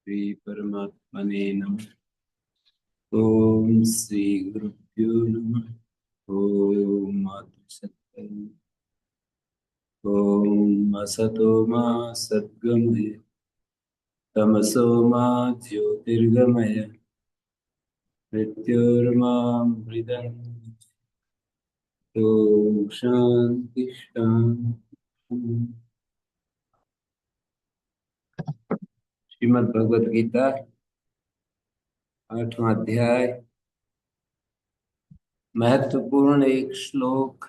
श्री परमात्मने नमः। ओम श्री गुरुभ्यो नमः। ओम सत्य। ओम असतो मा सद्गमय तमसो मा ज्योतिर्गमय मृत्योर्मामृतंगमय। ओम शांति शांति। श्रीमद् भगवद गीता 8वां अध्याय। महत्वपूर्ण एक श्लोक।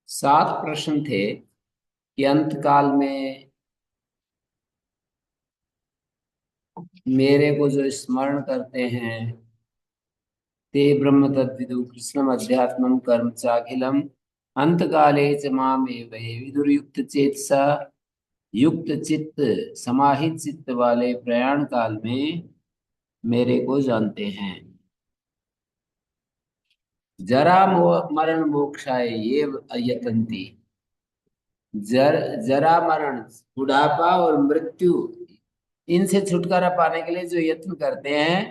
7 प्रश्न थे कि अंत काल में मेरे को जो स्मरण करते हैं ते ब्रह्म तद्विदु कृष्णम अध्यात्मम कर्म चाखिलम अंत काले च माम एव ये विदुर्युक्त चेतसा युक्त चित्त समाहित चित्त वाले प्रयाण काल में मेरे को जानते हैं। मरण मोक्षाय ये यतन्ति। जर जरा मरण बुढ़ापा और मृत्यु इनसे छुटकारा पाने के लिए जो यत्न करते हैं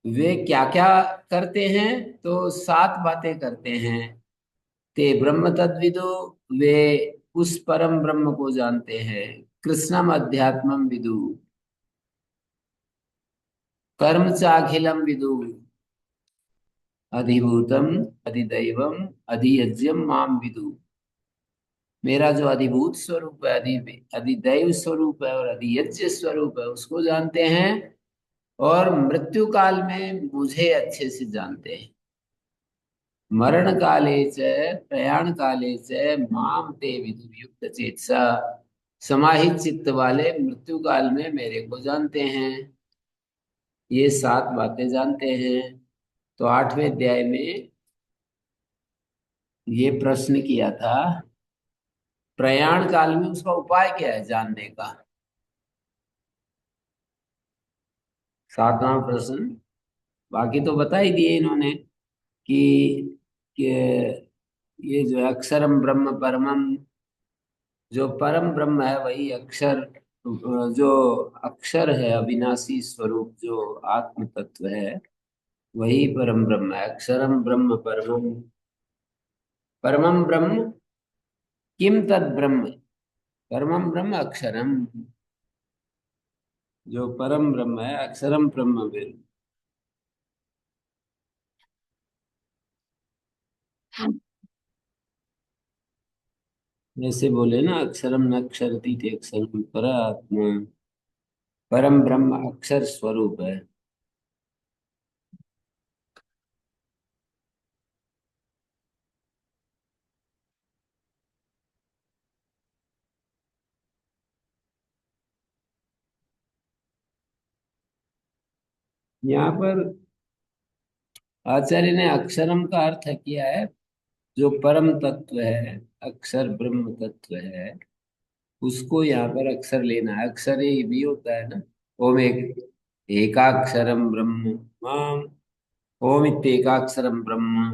वे क्या क्या करते हैं, तो 7 बातें करते हैं। ते ब्रह्म तद्विदु, वे उस परम ब्रह्म को जानते हैं। कृष्णम अध्यात्मम विदु, कर्म चाखिलम विदु, अधिभूतम अधिदैवम अधियज्ञम माम विदु। मेरा जो अधिभूत स्वरूप है, अधिदैव स्वरूप है और अधियज्ञ स्वरूप है उसको जानते हैं, और मृत्यु काल में मुझे अच्छे से जानते हैं। मरण काले च प्रयाण काले च माम ते विदुर्युक्त चेतसा, समाहित चित्त वाले मृत्यु काल में मेरे को जानते हैं। ये 7 बातें जानते हैं। तो 8वें अध्याय में ये प्रश्न किया था, प्रयाण काल में उसका उपाय क्या है जानने का। 7वां प्रश्न। बाकी तो बता ही दिए इन्होंने कि ये जो है अक्षरम ब्रह्म परमम, जो परम ब्रह्म है वही अक्षर, जो अक्षर है अविनाशी स्वरूप जो आत्म तत्व है वही परम ब्रह्म है। अक्षरम ब्रह्म परमम, परमम ब्रह्म किम तद ब्रह्म, परमम ब्रह्म अक्षरम, जो परम ब्रह्म है अक्षरम ब्रह्म ब्रह्म। जैसे बोले ना, अक्षरम न अक्षरती थे अक्षरम पर आत्मा, परम ब्रह्म अक्षर स्वरूप है। यहाँ पर आचार्य ने अक्षरम का अर्थ किया है जो परम तत्व है, अक्षर ब्रह्म तत्व है, उसको यहाँ पर अक्षर लेना है। अक्षर ये भी होता है ना, ओम एकाक्षरम ब्रह्म माम, ओम इत्येकाक्षरम ब्रह्म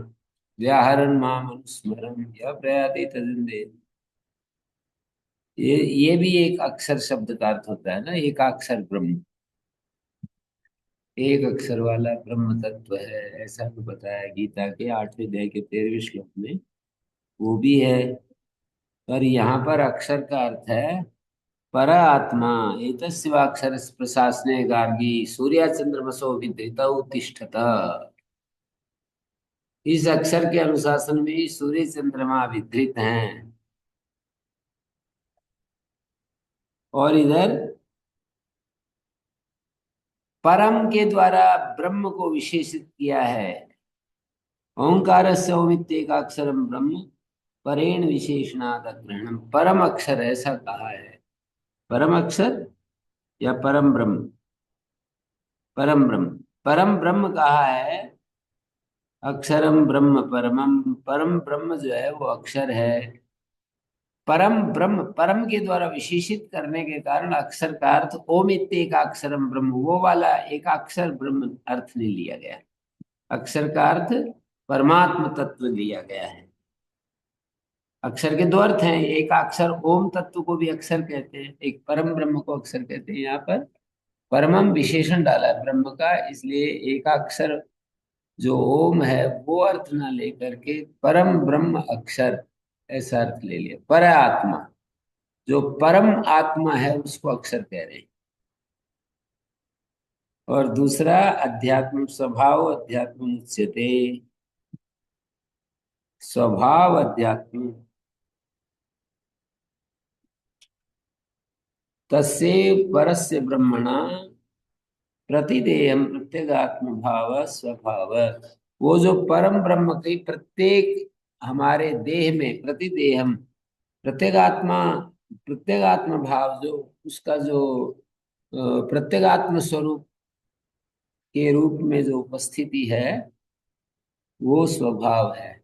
व्याहरण माम अनुस्मरम यह प्रयाति तजिंदे। ये भी एक अक्षर शब्द का अर्थ होता है ना, एकाक्षर ब्रह्म, एक अक्षर वाला ब्रह्म तत्व है, ऐसा भी बताया गीता के 8वें अध्याय के 13वें श्लोक में, वो भी है। पर यहाँ पर अक्षर का अर्थ है पर आत्मा। एतस्वाक्षर प्रशासने गार्गी सूर्य चंद्रमसो विधृतौ तिष्ठत। इस अक्षर के अनुशासन में ही सूर्य चंद्रमा विधृत हैं। और इधर परम के द्वारा ब्रह्म को विशेषित किया है। ओंकार से ओमित्येकाक्षरम ब्रह्म परेण विशेषणाद ग्रहणम, परम अक्षर ऐसा कहा है। परम अक्षर या परम ब्रह्म, परम ब्रह्म, परम ब्रह्म कहा है। अक्षरम ब्रह्म परमम, परम ब्रह्म जो है वो अक्षर है। परम ब्रह्म परम के द्वारा विशेषित करने के कारण अक्षर का अर्थ ओम इत्येकाक्षरम ब्रह्म, वो वाला एकाक्षर ब्रह्म अर्थ नहीं लिया गया। अक्षर का अर्थ परमात्म तत्व लिया गया है। अक्षर के दो अर्थ हैं, एक अक्षर ओम तत्व को भी अक्षर कहते हैं, एक परम ब्रह्म को अक्षर कहते हैं। यहाँ पर परमम विशेषण डाला है ब्रह्म का, इसलिए एक अक्षर जो ओम है वो अर्थ ना लेकर के परम ब्रह्म अक्षर ऐसा अर्थ ले लिया। पर आत्मा, जो परम आत्मा है उसको अक्षर कह रहे हैं। और दूसरा अध्यात्म स्वभाव अध्यात्म उच्यते, स्वभाव अध्यात्म तस्य परस्य ब्रह्मणा प्रतिदेयम प्रत्यगात्म भाव स्वभाव। वो जो परम ब्रह्म की प्रत्येक हमारे देह में प्रतिदेहम, प्रत्येगात्मा, प्रत्येगात्म भाव जो उसका जो प्रत्येगात्म स्वरूप के रूप में जो उपस्थिति है वो स्वभाव है।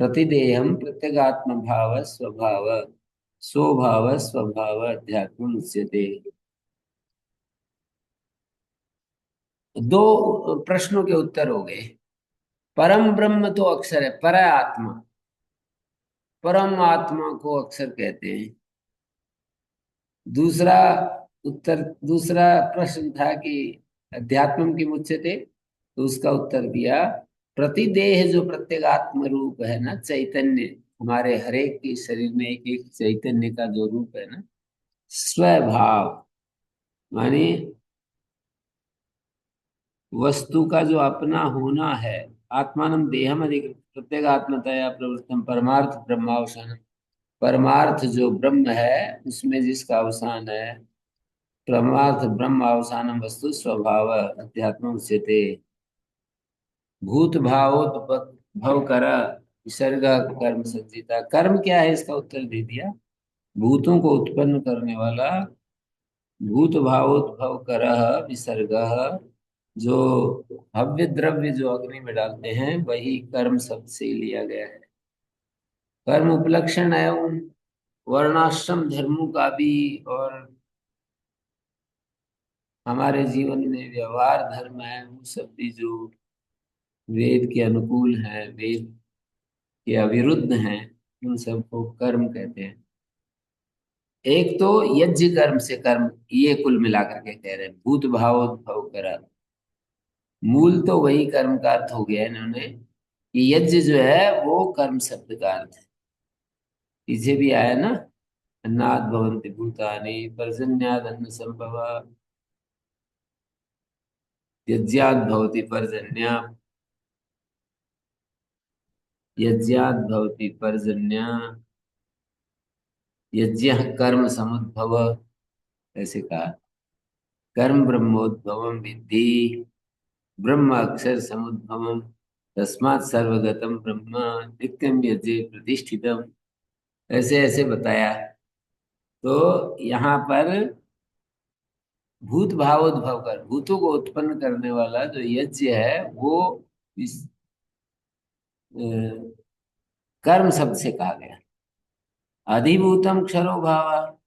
प्रतिदेहम प्रत्यगात्म भाव स्वभाव, स्वभाव स्वभाव अध्यात्म उच्यते। दो प्रश्नों के उत्तर हो गए। परम ब्रह्म तो अक्षर है, पर आत्मा, परम आत्मा को अक्षर कहते हैं। दूसरा उत्तर, दूसरा प्रश्न था कि अध्यात्म की मुच्यते, तो उसका उत्तर दिया प्रतिदेह जो प्रत्येगात्म रूप है ना, चैतन्य, हमारे हरेक के शरीर में एक एक चैतन्य का जो रूप है ना, स्वभाव माने वस्तु का जो अपना होना है। आत्मानम देहम अधिक प्रत्येगात्मतया प्रवृत्तम परमार्थ ब्रह्मावसानम, परमार्थ जो ब्रह्म है उसमें जिसका अवसान है, परमार्थ ब्रह्म अवसानम वस्तु स्वभाव अध्यात्म उच्यते। भूत भावोद्भव कर विसर्ग कर्म संचिता, कर्म क्या है इसका उत्तर दे दिया। भूतों को उत्पन्न करने वाला, भूत भावोद्भव कर विसर्ग, जो हव्य द्रव्य जो अग्नि में डालते हैं वही कर्म शब्द से लिया गया है। कर्म उपलक्षण एवं वर्णाश्रम धर्मों का भी, और हमारे जीवन में व्यवहार धर्म है वो सब भी जो वेद के अनुकूल है, वेद के अविरुद्ध हैं, उन सबको कर्म कहते हैं। एक तो यज्ञ कर्म से कर्म, ये कुल मिलाकर के कह रहे हैं भूत भावोद्भव करा। मूल तो वही कर्म का अर्थ हो गया इन्होंने कि यज्ञ जो है वो कर्म शब्द का अर्थ है। पीछे भी आया ना, अन्नाद भवन्ति भूतानि पर्जन्याद अन्न संभव, यज्ञाद भवति पर्जन्य, यज्ञाद भवति पर्जन्य, यज्ञ कर्म समुद्भव, ऐसे कहा। कर्म ब्रह्मोद्भवम विद्धि, ब्रह्म अक्षर समुद्भवम, तस्मात् सर्वगतम ब्रह्म नित्यम यज्ञ प्रतिष्ठितम, ऐसे ऐसे बताया। तो यहाँ पर भूत भावोद्भव कर, भूतों को उत्पन्न करने वाला जो यज्ञ है वो इस कर्म शब्द से कहा गया। अधिभूतम क्षरो भाव,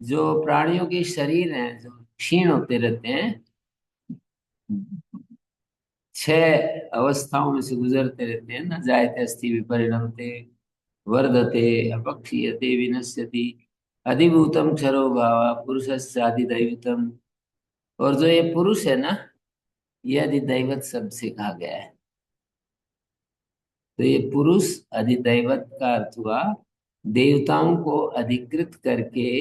जो प्राणियों के शरीर हैं जो क्षीण होते रहते हैं, छह अवस्थाओं में से गुजरते रहते हैं ना, जायते अस्थि विपरिणमते वर्धते अपक्षीयते विनश्यति, अधिभूतम क्षरो भाव पुरुषस्य अधिदैवतम। और जो ये पुरुष है ना, ये अधिदैवत शब्द से कहा गया है। तो ये पुरुष अधिदैवत का अर्थ हुआ देवताओं को अधिकृत करके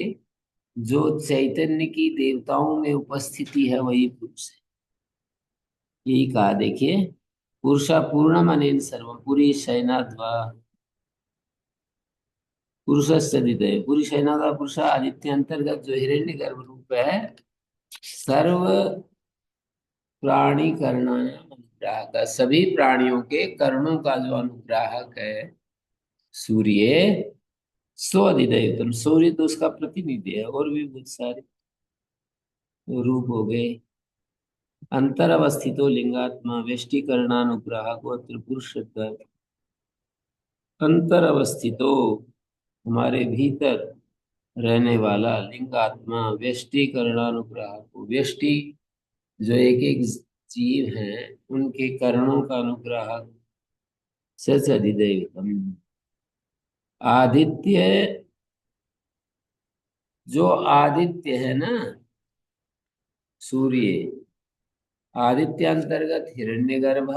जो चैतन्य की देवताओं में उपस्थिति है वही पुरुष है। यही कहा देखिए, पुरुषा पूर्णम अनेन सर्वम, पूरी शयनाद्वा पुरुषस्य अधिदैव, पूरी शयनाद्वा पुरुष आदित्य अंतर्गत जो हिरण्य गर्भ रूप है, सर्व प्राणी करणानाम अनुग्राहक, सभी प्राणियों के कर्णों का जो अनुग्राहक है सूर्य, सो अधिदैवतम, सूर्य तो उसका प्रतिनिधि है, और भी बहुत सारे रूप हो गए। अंतर अवस्थितो लिंगात्मा व्यष्टिकरणानुग्रह गोत्र पुरुष शब्द, अंतर अवस्थितो हमारे भीतर रहने वाला लिंगात्मा व्यष्टिकरणानुग्रह को, व्यष्टि जो एक एक जीव हैं उनके कर्णों का अनुग्रह सच अधिदैवतम, आदित्य, जो आदित्य है ना, सूर्य, आदित्य अंतर्गत हिरण्यगर्भ,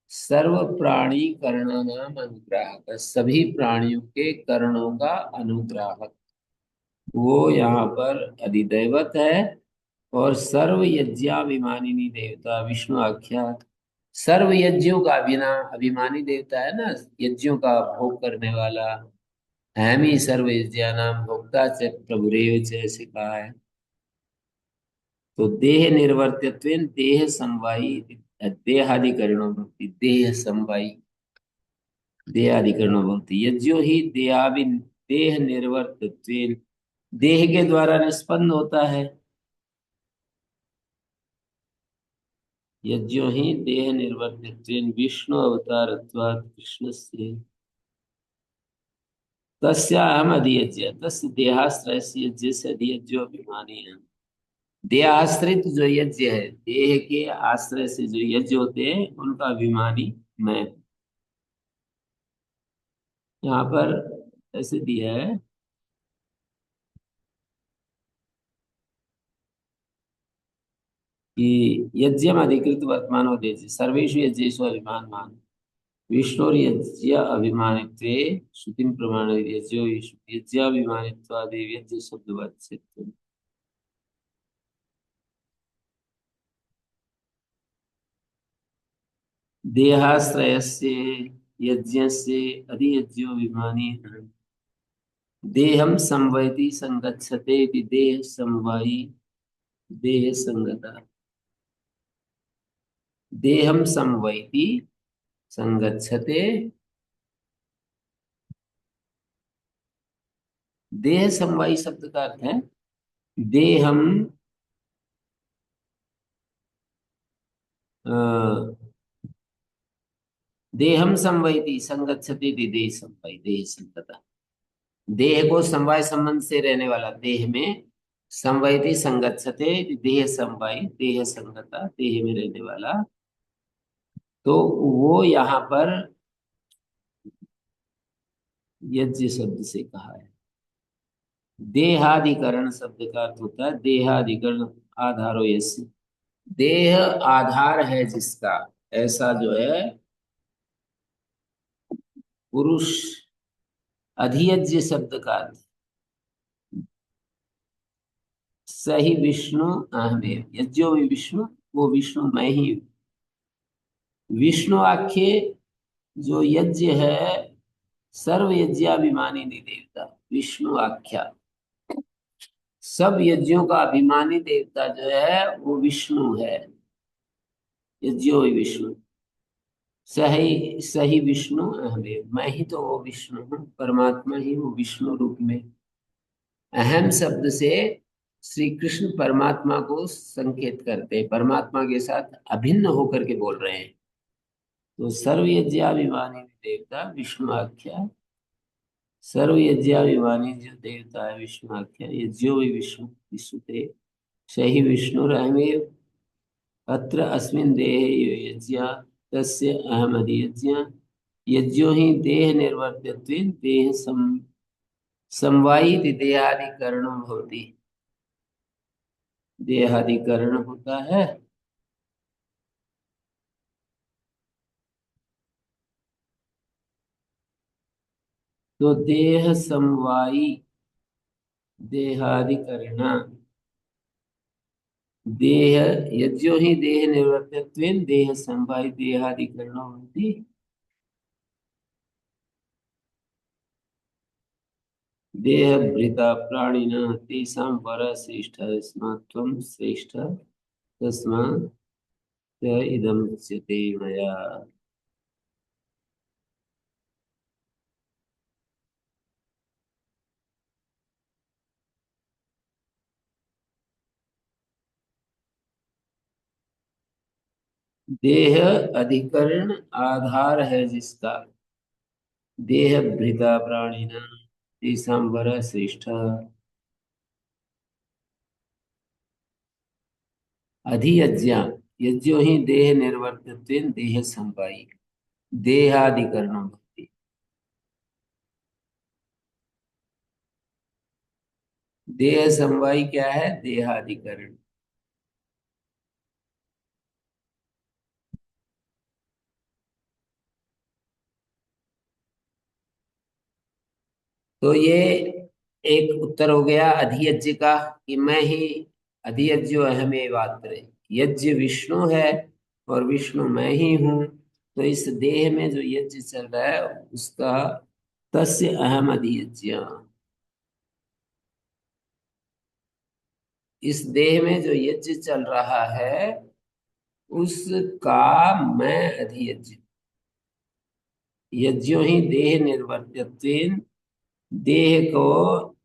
सर्व प्राणी करणानाम अनुग्राहक, सभी प्राणियों के करणों का अनुग्राहक, वो यहाँ पर अधिदैवत है। और सर्व यज्ञाभिमानिनी देवता विष्णु आख्या, सर्व यज्ञों का अभिमानी देवता है ना, यज्ञों का भोग करने वाला। हामी सर्व यज्ञानाम भोक्ता च प्रभुरेव च, ऐसे कहा है। तो देह निर्वर्त्यत्वेन देह समवायी, देहादिकरणो भक्ति, देह समवायी, देहादिकरणो भक्ति, यज्ञो ही देह निर्वर्तत्वेन, देह के द्वारा निष्पन्न होता है। यज्ञो ही देह निर्वर्तत्वेन विष्णु अवतारत्वात् कृष्णस्य, तस्याहम अधियज्ञ, तस्य देहाश्रयस्य यज्ञस्य अधियज्ञो अभिमानी है। देहाश्रित जो यज्ञ है, देह के आश्रय से जो यज्ञ होते हैं, उनका अभिमानी मैं हूं। यहाँ पर ऐसे दिया है कि यज्ञम अधिकृत वर्तमान देश सर्वेषु यज्ञेषु अभिमान मान, विष्णुर यज्ञ अभिमानित्वे श्रुतिम प्रमाण यज्ञो यज्ञाभिमानित्वादेव यज्ञ शब्दवत्। देहाश्रयस्य यज्ञस्य अधियज्ञो अभिमानी, देहम संवैति संगच्छते इति देह समवायी, देह संगता, देहम समवैति संगच्छते, देह समवायी शब्द का अर्थ है देहम, अ, देहम संवैति संगच्छते इति देह समवायी, देह संगता, देह को समवाय संबंध से रहने वाला, देह में संवैति संगच्छते इति देह समवायी, देह संगता, देह में रहने वाला। तो वो यहाँ पर यज्ञ शब्द से कहा है। देहाधिकरण शब्द का अर्थ होता है देहाधिकरण, आधारो यस्य, देह आधार है जिसका, ऐसा जो है पुरुष। अधियज्ञ शब्द का अर्थ सही विष्णु अहमेव, यज्ञो में विष्णु, वो विष्णु मैं ही हूँ। विष्णु आख्य जो यज्ञ है, सर्व यज्ञाभिमानी देवता विष्णु आख्या, सब यज्ञों का अभिमानी देवता जो है वो विष्णु है। यज्ञो ही विष्णु, सही सही विष्णु अहमेव, मैं ही तो वो विष्णु हूँ, परमात्मा ही वो विष्णु रूप में। अहम शब्द से श्री कृष्ण परमात्मा को संकेत करते हैं, परमात्मा के साथ अभिन्न होकर के बोल रहे हैं। तो सर्व यज्ञाभिमानी देवता विष्णु आख्या, सर्व यज्ञाभिमानी जो देवता है विष्णु आख्या, यज्ञो भी विष्णु विष्णुते, सही विष्णु अहमेव, अत्र अस्मिन् देहे यो यज्ञ तस्य अहम अधियज्ञ, यज्ञो ही देह निर्वर्त्यत्वेन देह समवायित देहादिकरणो भवति, देहादिकरण होता है। तो देह समवायी देहादिकरण, देह, यज्ञो ही देह निर्वर्त्यत्वेन देह समवायी देहादिकरणो भवति, देहभृता प्राणिनः तेषां वरः श्रेष्ठः यस्मात् त्वं श्रेष्ठः तस्मात् च इदमुच्यते मया। देह अधिकरण आधार है जिसका, देह भृता प्राणिनः तेषां वरः श्रेष्ठः, अधियज्ञ, यज्ञो ही देह निर्वर्तत्वेन देह संवायी देहादिकरणो भवति। देह समवाय क्या है? देहाधिकरण। तो ये एक उत्तर हो गया अधियज्ञ का, कि मैं ही अधियज्ञो अहमेवात्र करे। यज्ञ विष्णु है और विष्णु मैं ही हूँ। तो इस देह में जो यज्ञ चल रहा है उसका तस्य अहम अधियज्ञ। इस देह में जो यज्ञ चल रहा है उसका मैं अधियज्ञ। यज्ञो ही देह निर्वर्त्यत्वेन, देह को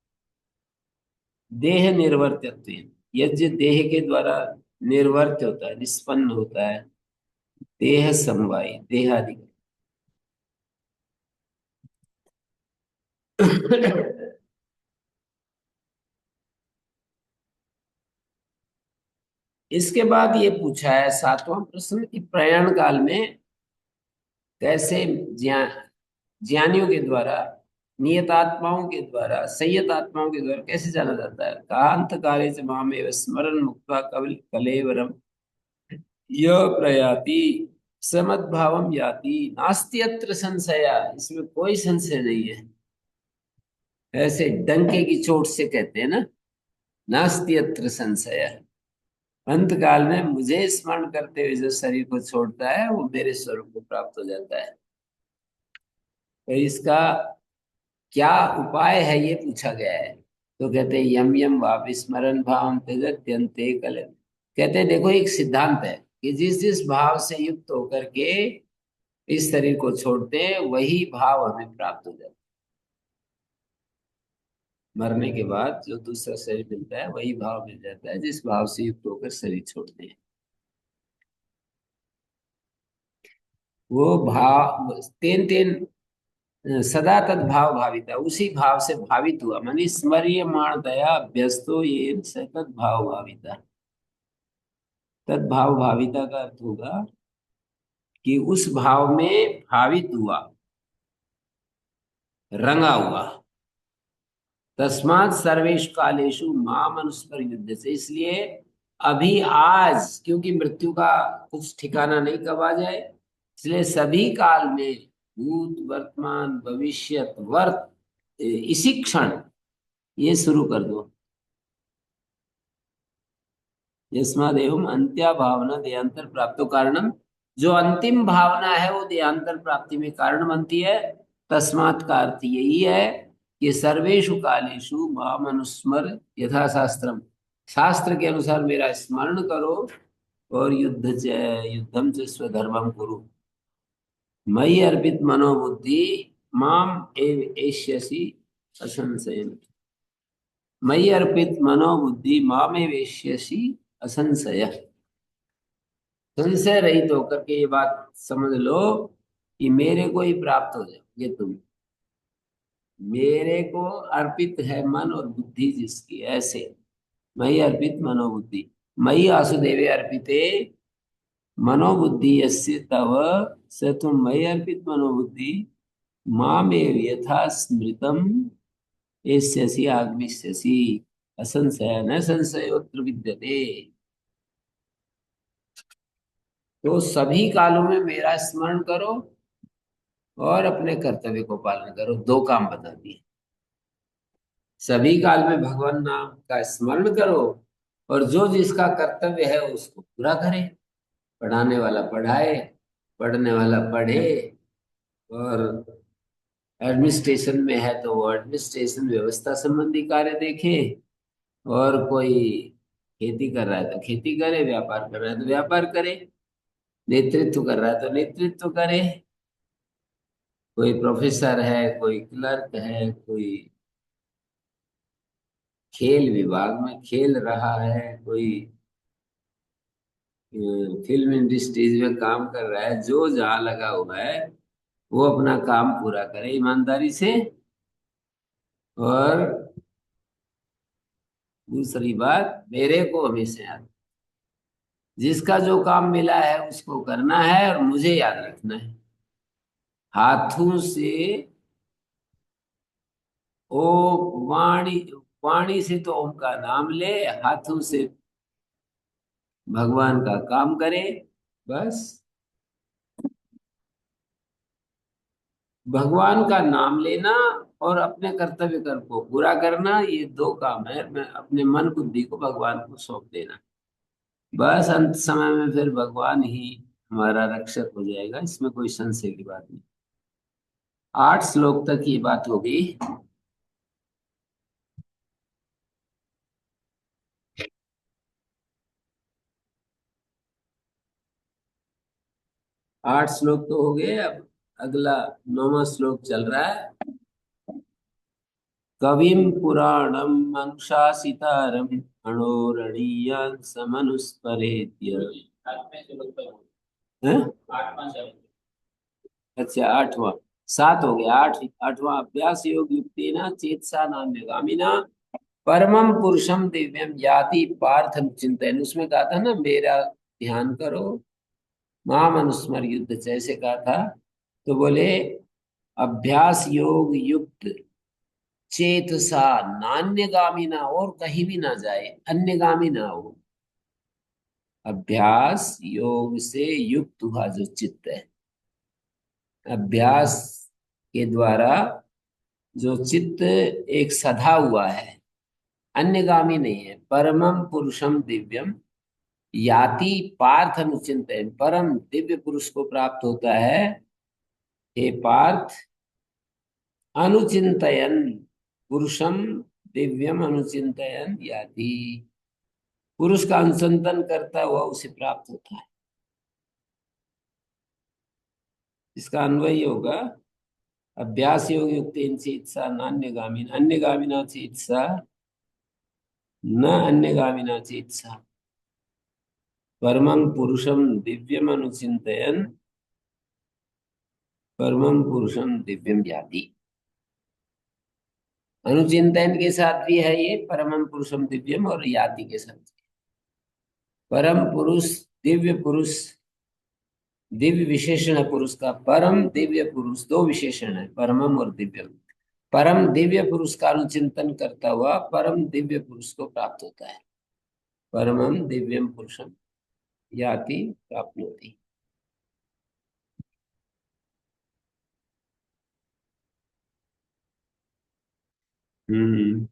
देह निर्वर्त्यत्वेन, यज्ञ देह के द्वारा निर्वर्त होता है, निष्पन्न होता है। देह समवाय देहादि। इसके बाद ये पूछा है सातवां प्रश्न कि प्रयाण काल में कैसे ज्ञान, ज्ञानियों के द्वारा, नियतात्माओं के द्वारा, संयतात्माओं के द्वारा कैसे जाना जाता है? कहा अंत काले च मामेव स्मरण मुक्त्वा कवि कलेवरम यह प्रयाति समद्भावम याति नास्ति अत्र संशया। इसमें कोई संशय नहीं है। ऐसे डंके की चोट से कहते हैं ना, नास्ति अत्र संशय। अंत काल में मुझे स्मरण करते हुए जो शरीर को छोड़ता है वो मेरे स्वरूप को प्राप्त हो जाता है। तो इसका क्या उपाय है ये पूछा गया है। तो कहते हैं यम यम वापि स्मरण भाव त्यजत्यंते कल। कहते हैं देखो एक सिद्धांत है कि जिस जिस भाव से युक्त होकर के इस शरीर को छोड़ते हैं वही भाव हमें प्राप्त हो जाता है। मरने के बाद जो दूसरा शरीर मिलता है वही भाव मिल जाता है जिस भाव से युक्त होकर शरीर छोड़ते हैं। वो भाव तेन तेन सदा तद्भाव भाविता, उसी भाव से भावित हुआ, मानी स्मर्यमाण दया अभ्यस्तो ये स तद्भाव भाविता। तद्भाव भाविता का अर्थ होगा कि उस भाव में भावित हुआ, रंगा हुआ। तस्मात् सर्वेश कालेषु माम अनुस्मर युद्ध से, इसलिए अभी आज, क्योंकि मृत्यु का कुछ ठिकाना नहीं कब आ जाए, इसलिए सभी काल में भूत वर्तमान भविष्यत वर्त इसी क्षण ये शुरू कर दो। यस्मादेवम अंत्या भावना देहांतर प्राप्तो कारणम, जो अंतिम भावना है वो देहांतर प्राप्ति में कारण बनती है। तस्मात् का अर्थ यही है कि सर्वेषु कालेषु माम अनुस्मर यथा शास्त्रम, शास्त्र के अनुसार मेरा स्मरण करो। और युद्धम च स्वधर्मम कुरु, मयि अर्पित मनोबुद्धि माम एव एष्यसि असंशयम्। मयि अर्पित मनोबुद्धि माम एव एष्यसि असंशय। संशय रहित होकर के ये बात समझ लो कि मेरे को ही प्राप्त हो जाओगे तुम। मेरे को अर्पित है मन और बुद्धि जिसकी, ऐसे मयि अर्पित मनोबुद्धि, मयि वासुदेवे अर्पिते मनोबुद्धि यस्य तव स तुम मयि अर्पित मनोबुद्धि मामेव यथा स्मृतम एष्यसि आगमिष्यसि असंशय न संशयोत्र विद्यते। तो सभी कालों में मेरा स्मरण करो और अपने कर्तव्य को पालन करो। दो काम बता दिए। सभी काल में भगवान नाम का स्मरण करो और जो जिसका कर्तव्य है उसको पूरा करे। पढ़ाने वाला पढ़ाए, पढ़ने वाला पढ़े, और एडमिनिस्ट्रेशन में है तो वो एडमिनिस्ट्रेशन व्यवस्था संबंधी कार्य देखे, और कोई खेती कर रहा है तो खेती करे, व्यापार कर रहा है तो व्यापार करे, नेतृत्व कर रहा है तो नेतृत्व करे। कोई प्रोफेसर है, कोई क्लर्क है, कोई खेल विभाग में खेल रहा है, कोई फिल्म इंडस्ट्रीज में काम कर रहा है, जो जहाँ लगा हुआ है वो अपना काम पूरा करे ईमानदारी से। और दूसरी बात, मेरे को हमेशा याद, जिसका जो काम मिला है उसको करना है और मुझे याद रखना है। हाथों से ओ वाणी, वाणी से तो ओम का नाम ले, हाथों से भगवान का काम करे, बस। भगवान का नाम लेना और अपने कर्तव्य कर्म को पूरा करना, ये दो काम है। मैं अपने मन बुद्धि को भगवान को सौंप देना, बस। अंत समय में फिर भगवान ही हमारा रक्षक हो जाएगा, इसमें कोई संशय की बात नहीं। 8 श्लोक तक ये बात होगी। 8 श्लोक तो हो गए, अब अगला 9वां श्लोक चल रहा है। कविम पुराणम अनुशासितारम अणोरणीयान् समनुस्मरेत्य। हैं? अच्छा, 8वां। 7 हो गया, 8वां। अभ्यास योग युक्तेन चेतसा नान्यगामिना परमम पुरुषम दिव्यम याति पार्थ चिंतन। उसमें कहा था ना, मेरा ध्यान करो, माम अनुस्मर युद्ध जैसे कहा था। तो बोले अभ्यास योग युक्त चेतसा नान्यगामी ना, और कहीं भी ना जाए, अन्यगामी ना हो। अभ्यास योग से युक्त हुआ जो चित्त है, अभ्यास के द्वारा जो चित्त एक सधा हुआ है, अन्यगामी नहीं है। परमम पुरुषम दिव्यम याति पार्थ अनुचिंतन, परम दिव्य पुरुष को प्राप्त होता है हे पार्थ। अनुचिंतयन पुरुषम दिव्यम अनुचिंतयन याति, पुरुष का अनुसंधान करता हुआ उसे प्राप्त होता है। इसका अन्वय होगा अभ्यास योग युक्त चित्सा नान्यगामी अन्यगामिना चित्सा न अन्यगामिना चित्सा परमं पुरुषम दिव्यम अनुचिंतयन परमं पुरुषम दिव्यम याति। अनुचिंतन के साथ भी है ये परमं पुरुषम दिव्यम, और याति के साथ परम पुरुष, दिव्य पुरुष। दिव्य विशेषण है पुरुष का, परम दिव्य पुरुष, दो विशेषण है, परमम और दिव्यम। परम दिव्य पुरुष का अनुचिंतन करता हुआ परम दिव्य पुरुष को प्राप्त होता है। परमम दिव्यम पुरुषम याति प्राप्नोति। हम्म।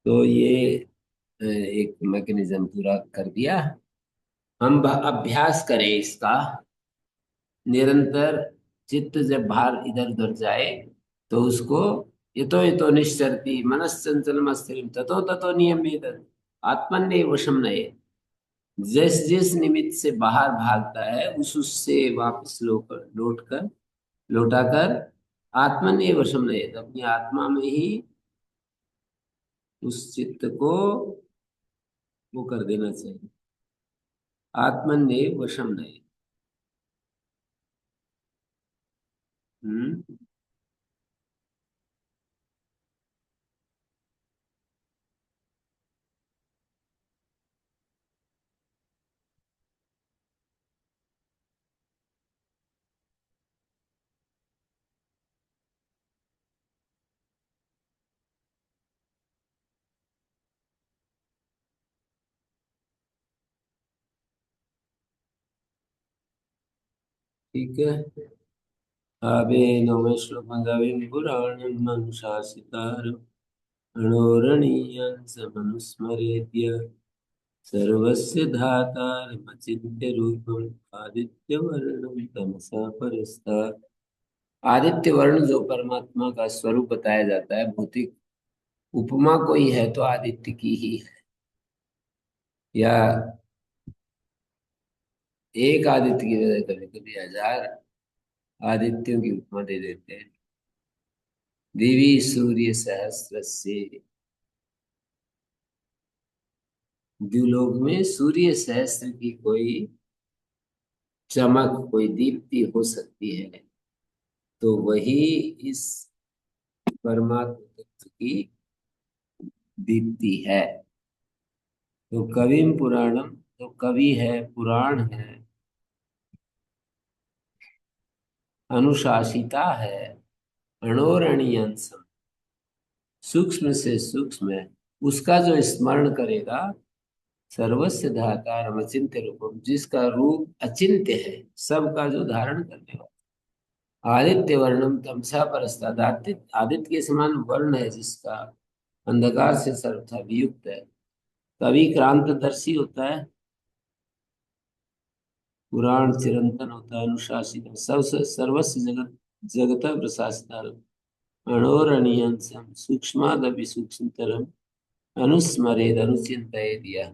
तो ये एक मैकेनिज्म पूरा कर दिया। हम अभ्यास करें इसका निरंतर। चित्त जब बाहर इधर उधर जाए तो उसको यतो निश्चरति मनश्चंचलम स्थिरम ततो ततो नियम्येत आत्मन्नेव वशम नये। जिस जिस निमित्त से बाहर भागता है उस उससे वापस लौट कर लौटाकर आत्मन्नेव वशम नये, अपनी आत्मा में ही उस चित्त को वो कर देना चाहिए। आत्मन्नेव वशम नये। हम्म। ठीक है। आवे नौवे श्लोक में गविं पुराणं अनुशासितारम् अणोरणीयं समनुस्मरेद्य सर्वस्य धातारमचिन्त्य रूपम् आदित्यवर्णं तमसा परस्तात्। आदित्य वर्ण जो परमात्मा का स्वरूप बताया जाता है, भौतिक उपमा कोई है तो आदित्य की ही है। या एक आदित्य की वजह कभी कभी 1000 आदित्यों की उपमा दे देते हैं। दिवी सूर्य सहस्रस्य, द्युलोक में सूर्य सहस्त्र की कोई चमक, कोई दीप्ति हो सकती है, तो वही इस परमात्मा तत्व की दीप्ति है। तो कविम पुराणम, तो कवि है, पुराण है, अनुशासिता है, अणोरणीयंसम, सूक्ष्म से सूक्ष्म है, उसका जो स्मरण करेगा, सर्वस्य धातारम अचिंत्य रूपम, जिसका रूप अचिंत्य है, सबका जो धारण करने वाला, आदित्य वर्णम तमसा परस्ताद, आदित्य के समान वर्ण है जिसका, अंधकार से सर्वथा वियुक्त है। कवि क्रांतदर्शी होता है, पुराण चिरंतन होता है, अनुशासित सब सर्वस्व जगत जगत प्रशासित, अणोरणीयंसम सूक्ष्मादपि सूक्ष्मतरम अनुस्मरेद अनुचिंतयेद, यह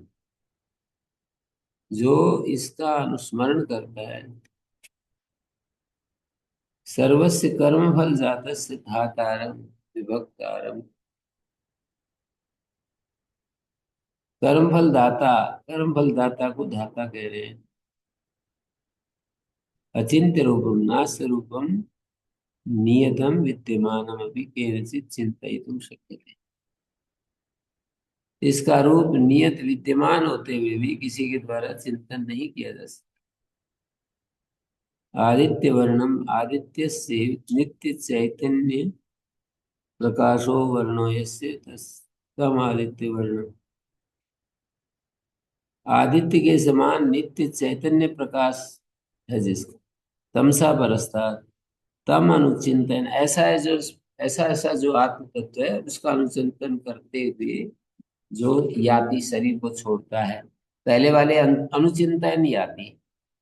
जो इसका अनुस्मरण करता है, सर्वस्य कर्म फल जातस्य धातारम विभक्तारम, कर्म फल दाता को धाता कह रहे हैं। अचिंत्य रूपम नास्य रूपम नियतम विद्यमानम अभी केनचित चिंतयितुम शक्यते, इसका रूप नियत विद्यमान होते हुए भी किसी के द्वारा चिंतन नहीं किया जा सकता। आदित्य वर्णम आदित्य से नित्य चैतन्य प्रकाशो वर्णो यस्य तम आदित्य वर्ण, आदित्य के समान नित्य चैतन्य प्रकाश है जिसका, तमसा परस्ता, तम अनुचिंतन, ऐसा है जो, ऐसा ऐसा जो आत्म तत्व है उसका अनुचिंतन करते हुए जो याति शरीर को छोड़ता है। पहले वाले अनुचिंतन याति,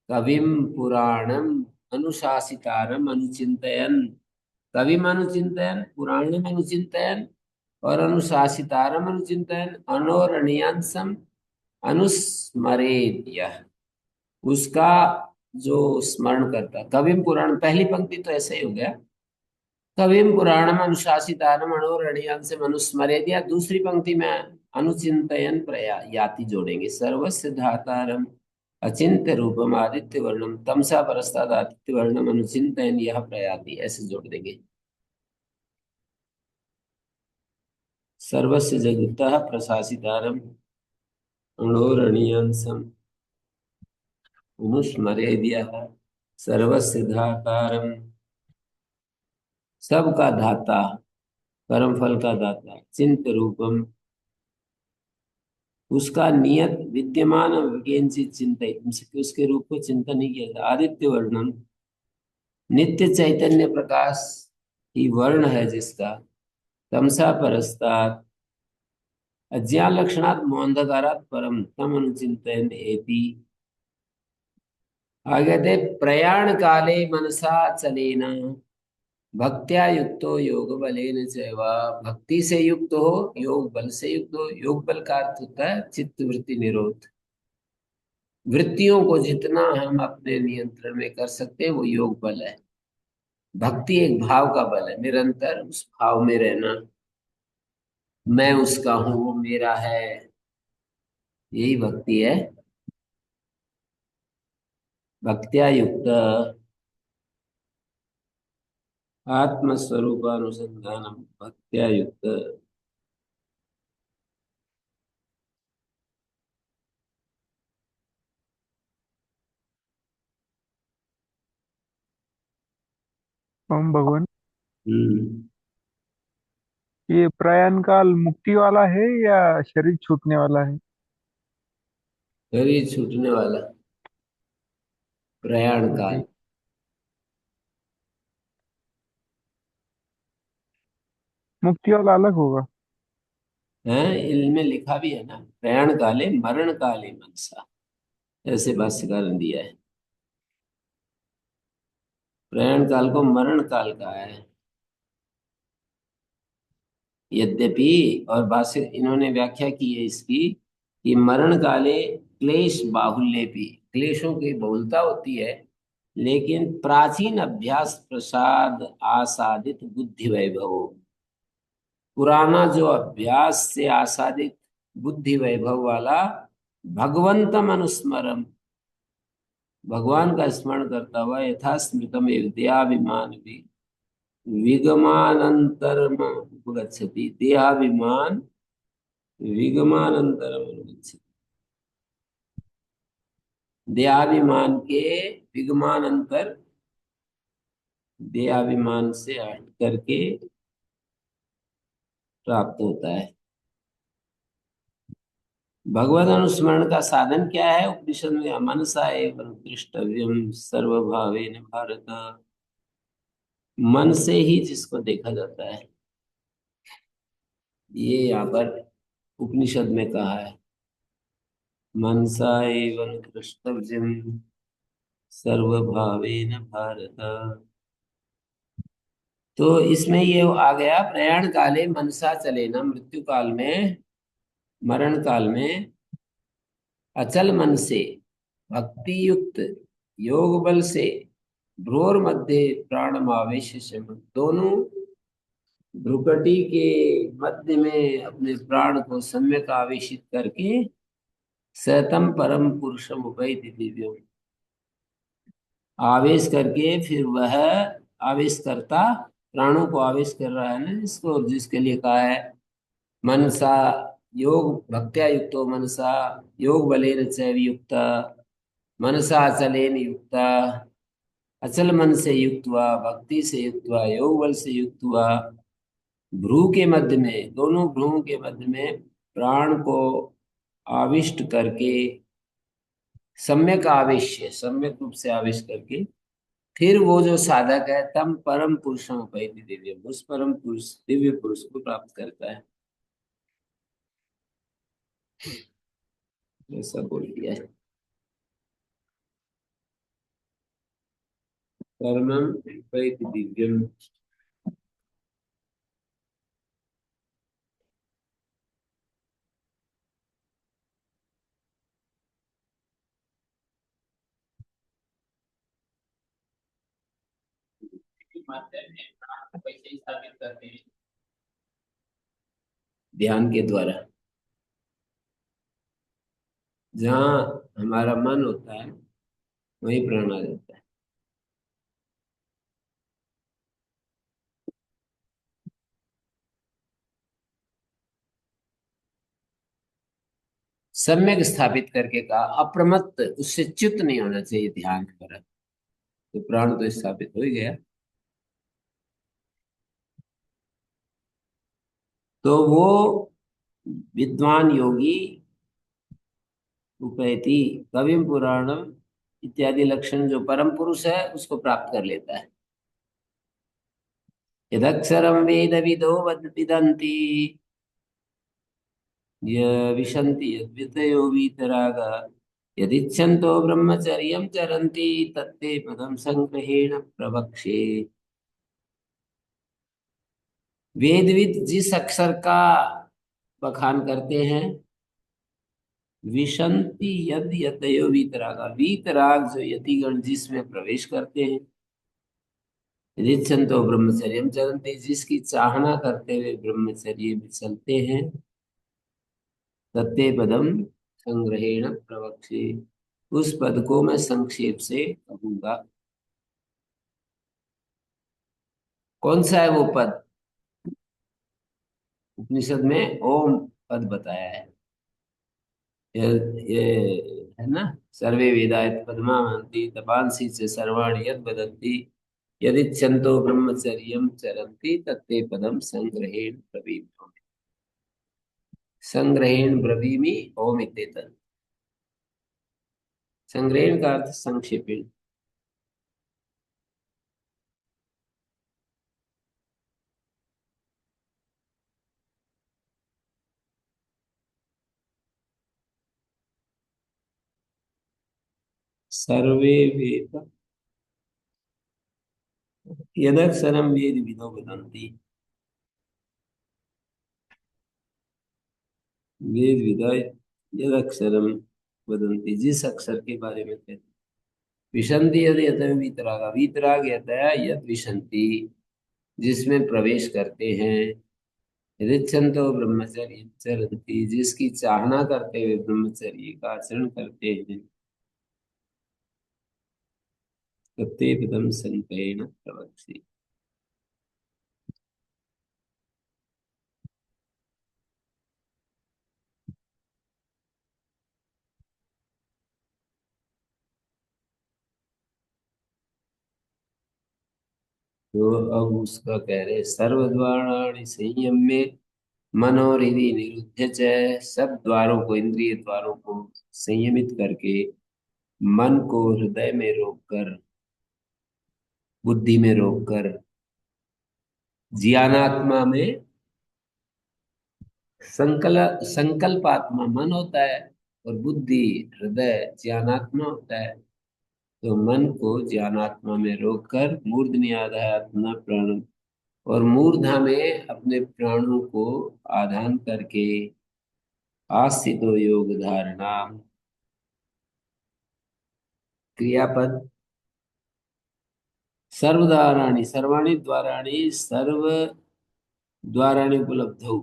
कविम पुराणम अनुशासितारम अनुचिंतयन, कविम अनुचिंतयन, पुराणम अनुचिंतयन, और अनुशासितारम अनुचिंतयन, अनोरणीयांसम अनुस्मरेद, यह उसका जो स्मरण करता। कविम पुराण, पहली पंक्ति तो ऐसे ही हो गया, कविम पुराणम अनुशासितारम अणोरणीयं से मनुस्मरे दिया, दूसरी पंक्ति में अनुचिंतयन प्रया याति जोड़ेंगे, सर्वस्य धातारम अचिंत्य रूपम आदित्य वर्णम तमसा परस्ताद आदित्य वर्णम अनुचिंतयन यह प्रयाति, ऐसे जोड़ देंगे। सर्वस्य जगतः प्रशासितारम अणोरणीयं अनुस्मरे दिया, सर्वस्य धातारम, सबका धाता, कर्म फल का दाता, चिंत रूपम, उसका नियत विद्यमान विज्ञानचित चिंतित, उसके रूप को चिंतन नहीं किया था। आदित्य वर्णन नित्य चैतन्य प्रकाश ही वर्ण है जिसका, तमसा परस्तात् अज्ञान लक्षणात् मोंधकारात् परम तम अनुचिंतन एति, आगे दे प्रयाण काले मनसा चलेना भक्त्या युक्तो योग बलेन चैव, भक्ति से युक्त हो, योग बल से युक्त हो, योग बल का अर्थ होता है चित्त वृत्ति निरोध, वृत्तियों को जितना हम अपने नियंत्रण में कर सकते हैं वो योग बल है। भक्ति एक भाव का बल है, निरंतर उस भाव में रहना, मैं उसका हूं वो मेरा है, यही भक्ति है। भक्त्या युक्त आत्मस्वरूपानुसंधानम भक्त्या युक्त, ओम भगवान। हम्म, ये प्रयाण काल मुक्ति वाला है या शरीर छूटने वाला है? शरीर छूटने वाला प्रयाण काल। मुक्ति मुक्ति वाला अलग होगा। है, इनमें लिखा भी है ना, प्रयाण काले मरण काले मनसा, ऐसे भाष्यकार ने दिया है। प्रयाण काल को मरण काल कहा है यद्यपि, और भाष्य इन्होंने व्याख्या की है इसकी कि मरण काले क्लेश बाहुल्य भी, क्लेशों की बहुलता होती है, लेकिन प्राचीन अभ्यास प्रसाद आसादित बुद्धि वैभव, पुराना जो अभ्यास से आसादित बुद्धि वैभव वाला भगवंतम अनुस्मरम, भगवान का स्मरण करता हुआ, यथा स्मृतम देहाभिमान भी विगमानंतरम उपगच्छति, देहाभिमान विगमानंतरम अनुगच्छति, देहाभिमान के विगमानंतर देहाभिमान से हट करके प्राप्त होता है। भगवत अनुस्मरण का साधन क्या है? उपनिषद में मनसा एव द्रष्टव्यम सर्वभावेन भारत। मन से ही जिसको देखा जाता है, ये यहाँ पर उपनिषद में कहा है। मनसा एव द्रष्टव्यम सर्वभावेन भारत। तो इसमें ये आ गया, प्रयाण काले मनसा चले न, मृत्यु काल में, मरण काल में अचल मन से भक्ति युक्त योग बल से भ्रूर मध्य प्राणमावेश दोनों भ्रुकटी के मध्य में अपने प्राण को सम्यक आवेशित करके सतम परम पुरुषम उपैति दिव्यम, आवेश करके फिर वह आवेश करता, प्राणों को आवेश कर रहा है ना जिसको, जिसके लिए कहा है मनसा योग भक्त्या युक्तो मनसा योग बलेन च युक्त मनसा अचलेन युक्ता, अचल मन से युक्त हुआ, भक्ति से युक्त हुआ, योग बल से युक्त हुआ, भ्रू के मध्य में, दोनों भ्रुओं के मध्य में प्राण को आविष्ट करके सम्यक आवेश, सम्यक रूप से आवेश करके फिर वो जो साधक है तम परम पुरुषम उपैति दिव्य, उस परम पुरुष दिव्य पुरुष को प्राप्त करता है। ऐसा बोल दिया है। परमम उपैति दिव्यम। कैसे स्थापित करते हैं? ध्यान के द्वारा। जहाँ हमारा मन होता है वहीं प्राण आ जाता है। सम्यक स्थापित करके कहा, अप्रमत्त, उससे च्युत नहीं होना चाहिए ध्यान पर। तो प्राण तो स्थापित हो ही गया। तो वो विद्वान योगी उपैति कविम पुराणम इत्यादि लक्षण जो परम पुरुष है उसको प्राप्त कर लेता है। यदक्षरम वेद विदो विदन्ति विशन्ति यद्वितयो वीतरागा यदिच्छन्तो ब्रह्मचर्यं चरन्ति तत्ते पदं संग्रहेण प्रवक्ष्ये। वेदविद जिस अक्षर का बखान करते हैं, विशंति यद यतयो वीतरागा, वीतराग जो यतिगण जिसमें प्रवेश करते हैं, यदिच्छन्तो ब्रह्मचर्यं चरन्ति जिसकी चाहना करते हुए ब्रह्मचर्य में चलते हैं, तत्ते पदम संग्रहेण प्रवक्ष्ये, उस पद को मैं संक्षेप से कहूंगा। कौन सा है वो पद? उपनिषद में ओम पद बताया है। ये है ना, सर्वे वेदा यत् पद्मावन्ति तपांसि च सर्वाणि यद् वदन्ति यदिच्छन्तो ब्रह्मचर्यं चरन्ति तत्ते पदम संग्रहेण ब्रवीमि। संग्रहेण ब्रवीमि ओम इत्येतत्। संग्रहेण का अर्थ संक्षेपेण। सर्वे वेद यदक्षरम वेद विदो वदन्ति, वेद विदा यदक्षरम वदन्ति जिस अक्षर के बारे में कहते हैं। विशन्ति यद यत वीतरागा, वीतराग यतया यद विशन्ति जिसमें प्रवेश करते हैं, यदिच्छन्तो ब्रह्मचर्य चरन्ति जिसकी चाहना करते हुए ब्रह्मचर्य का आचरण करते हैं, तत्ते पदम संकरेण प्रवक्ष्ये। तो अब उसका कह रहे सर्वद्वाराणि संयम्य मनोहृदि निरुद्ध च। सब द्वारों को, इंद्रिय द्वारों को संयमित करके, मन को हृदय में रोककर, बुद्धि में रोककर, ज्ञानात्मा में, संकल्पात्मा मन होता है और बुद्धि, हृदय ज्ञानात्मा होता है। तो मन को ज्ञानात्मा में रोककर मूर्धनि आधाय आत्मा प्राण, और मूर्धा में अपने प्राणों को आधान करके आस्थितो योग धारणा, क्रियापद, सर्वद्वाराणि सर्वाणि द्वाराणि सर्व द्वाराणि उपलब्धौ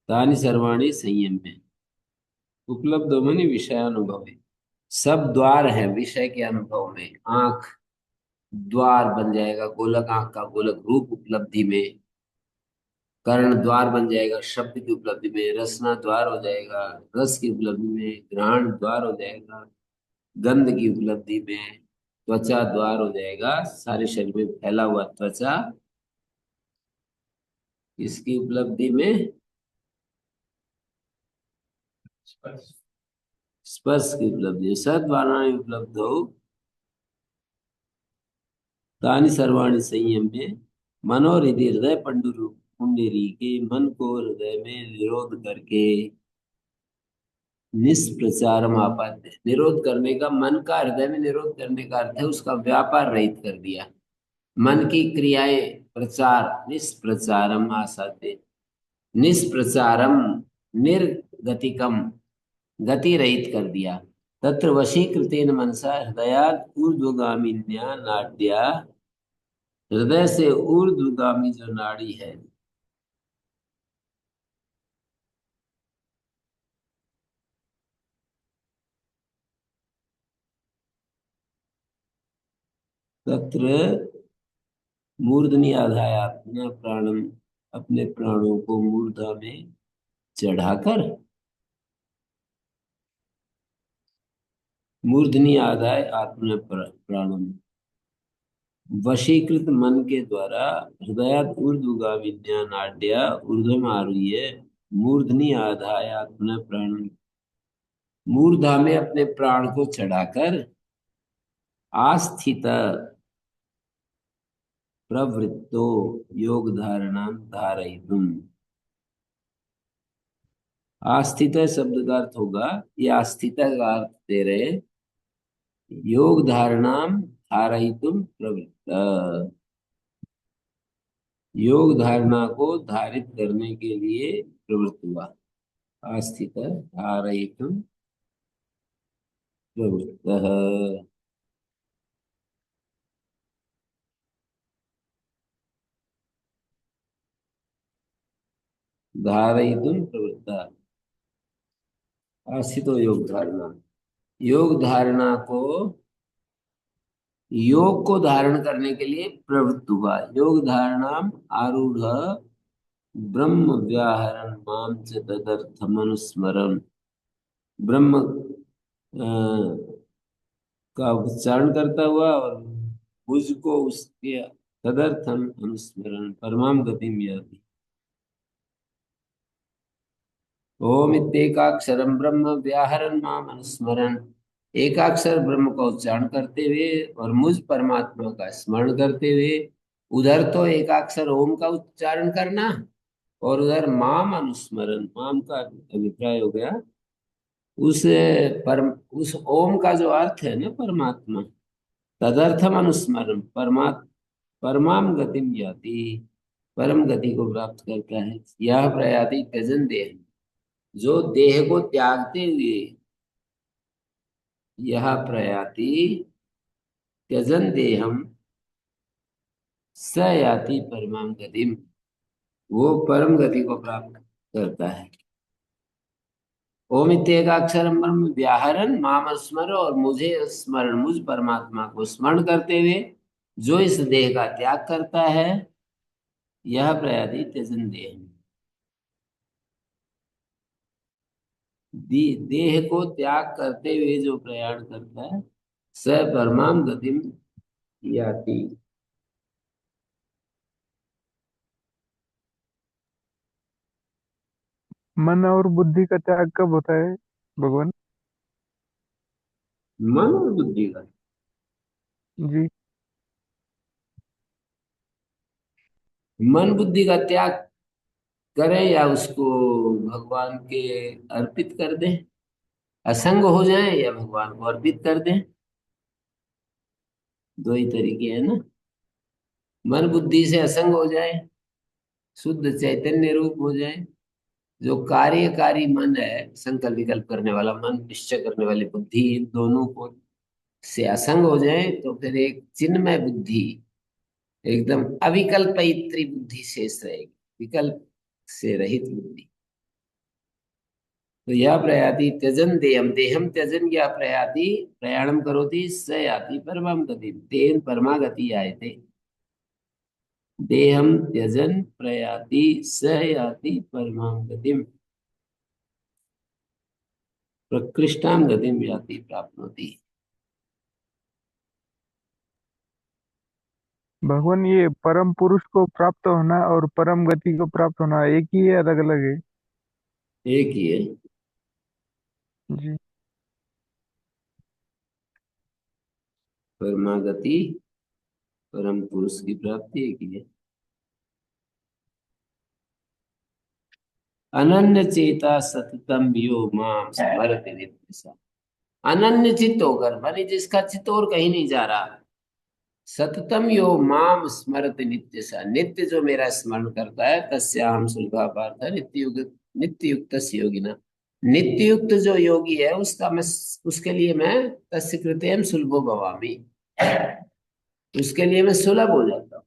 तानि सर्वाणि संयम्य। उपलब्धो मनी विषयानुभव, सब द्वार है विषय के अनुभव में। आंख द्वार बन जाएगा, गोलक आंख का गोलक रूप उपलब्धि में। कर्ण द्वार बन जाएगा शब्द की उपलब्धि में। रसना द्वार हो जाएगा रस की उपलब्धि में। घ्राण द्वार हो जाएगा गंध की उपलब्धि में। त्वचा द्वार हो जाएगा सारे शरीर में फैला हुआ त्वचा, इसकी उपलब्धि में। स्पर्श की उपलब्धि में। सद्वाराणि उपलब्ध हो तानि सर्वाणि संयम्य मनोहृदय हृदय पंडुरु पुंडरी के, मन को हृदय में निरोध करके, निष्प्रचारम आपाद्य, निरोध करने का, मन का हृदय में निरोध करने का अर्थ है उसका व्यापार रहित कर दिया। मन की क्रियाएं प्रचार, निष्प्रचारम आसाते, निष्प्रचारम, निर्गतिकम, गति रहित कर दिया। तत्र वशीकृतेन मनसा हृदयात् ऊर्ध्वगामिन्या नाड्या, हृदय से ऊर्ध्वगामी जो नाड़ी है, तत्र मूर्धनि आधाय आत्मा प्राणम, अपने प्राणों को मूर्धा में चढ़ाकर, मूर्धनि आधाय आत्मा प्राणम, वशीकृत मन के द्वारा हृदयात् ऊर्ध्वगामिन्या नाड्या ऊर्ध्वम आरुह्य मूर्धनि आधाय आत्मा प्राणम, मूर्धा में अपने प्राण को चढ़ाकर आस्थित प्रवृत्तो योग धारणा धारयितुम। आस्थित शब्द का अर्थ होगा, ये आस्थित का अर्थ दे रहे, योग धारणाम धारयितुम प्रवृत्त, योग धारणा को धारित करने के लिए प्रवृत्त हुआ। आस्थित धारयितुम प्रवृत्त, धारयितुम प्रवृत्त, आस्थितो योग धारणा, योग धारणा को, योग को धारण करने के लिए प्रवृत्त हुआ। योग धारणाम आरूढ़ ब्रह्म व्याहरण माम च तदर्थम अनुस्मरण, ब्रह्म का उच्चारण करता हुआ और मुझको उसके तदर्थम अनुस्मरण परमाम गतिम याति। ओम इत्येकाक्षरम ब्रह्म व्याहरण माम अनुस्मरण, एकाक्षर ब्रह्म का उच्चारण करते हुए और मुझ परमात्मा का स्मरण करते हुए। उधर तो एकाक्षर ओम का उच्चारण करना और उधर माम अनुस्मरण, माम का अभिप्राय हो गया उस परम, उस ओम का जो अर्थ है ना परमात्मा, तदर्थम अनुस्मरण परमाम गतिम याति, परम गति को प्राप्त करता है। यह प्रयाति त्यजन देह, जो देह को त्यागते हुए, यह प्रयाति त्यजन देहम स याति परमाम गतिम, वो परम गति को प्राप्त करता है। ओम इत्येकाक्षरम ब्रह्म व्याहरण माम स्मर, और मुझे स्मरण, मुझ परमात्मा को स्मरण करते हुए जो इस देह का त्याग करता है, यह प्रयाति त्यजन देह, देह को त्याग करते हुए जो प्रयाण करता है, स परमाम गतिम याति। मन और बुद्धि का त्याग कब होता है भगवान? मन और बुद्धि का, जी। मन बुद्धि का त्याग करें या उसको भगवान के अर्पित कर दें, असंग हो जाए या भगवान को अर्पित कर दें, दो ही तरीके हैं ना। मन बुद्धि से असंग हो जाए, शुद्ध चैतन्य रूप हो जाए, जो कार्यकारी मन है, संकल्प विकल्प करने वाला मन, निश्चय करने वाली बुद्धि, इन दोनों को से असंग हो जाए, तो फिर एक चिन्मय बुद्धि, एकदम अविकल्पयित्री बुद्धि शेष रहेगी, विकल्प से रहित बुद्धि। तो यह प्रयाति त्यजन देहम, देहम त्यजन या प्रयाति प्रयाणम करोति स याति परमां गतिम, तेन परमा गति आयते। देहम त्यजन प्रयाति स याति परमां गतिम, प्रकृष्टां गतिम याति प्राप्नोति। भगवान, ये परम पुरुष को प्राप्त होना और परम गति को प्राप्त होना एक ही है, अलग अलग है? एक ही है। जी। परमागति, परम पुरुष की प्राप्ति एक ही है। अनन्य चेता सततम यो माम स्मरति नित्य सा, अनन्य चित्त होकर, माने जिसका चित्त और कहीं नहीं जा रहा, सततम यो माम स्मरति नित्य सा, नित्य जो मेरा स्मरण करता है, तस्याहम सुलभा पार्थ नित्य युक्त, नित्य युक्त योगिना, नित्य युक्त जो योगी है उसका मैं, उसके लिए मैं तस्य कृतेम सुलभो भवामि, उसके लिए मैं सुलभ हो जाता हूँ,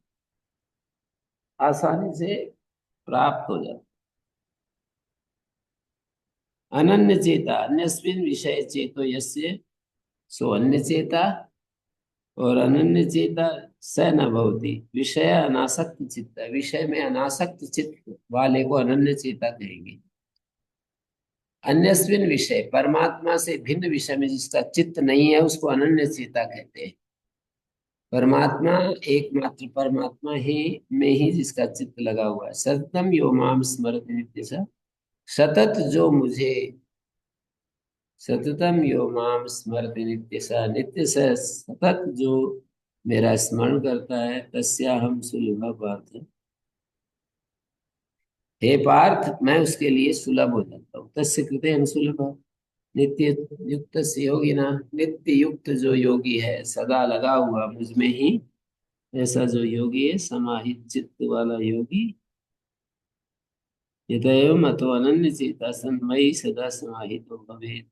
आसानी से प्राप्त हो जाता। अनन्य चेता, अन्यस्मिन् विषय चेतो यस्य सो अन्य चेता, और अनन्य चेता स न भवति विषय अनासक्त चित्त, विषय में अनासक्त चित्त वाले को अनन्य चेता कहेंगे। अन्यस्मिन् विषय, परमात्मा से भिन्न विषय में जिसका चित्त नहीं है उसको अनन्य चेता कहते हैं। परमात्मा, एकमात्र परमात्मा ही में ही जिसका चित्त लगा हुआ है। सततम यो माम स्मरति नित्य सा, सतत जो मुझे, सततम यो माम स्मरति नित्य सा, नित्य से सतत जो मेरा स्मरण करता है, तस्याहम सुलभ पार्थ, हे पार्थ मैं उसके लिए सुलभ हो जाता हूँ। तस्य कृते हम सुलभ, नित्य युक्त से योगी ना, नित्य युक्त जो योगी है, सदा लगा हुआ मुझ में ही, ऐसा जो योगी है, समाहित चित्त वाला योगी, यतएव मतो अनन्य चेता सन मयि सदा समाहित हो भवे,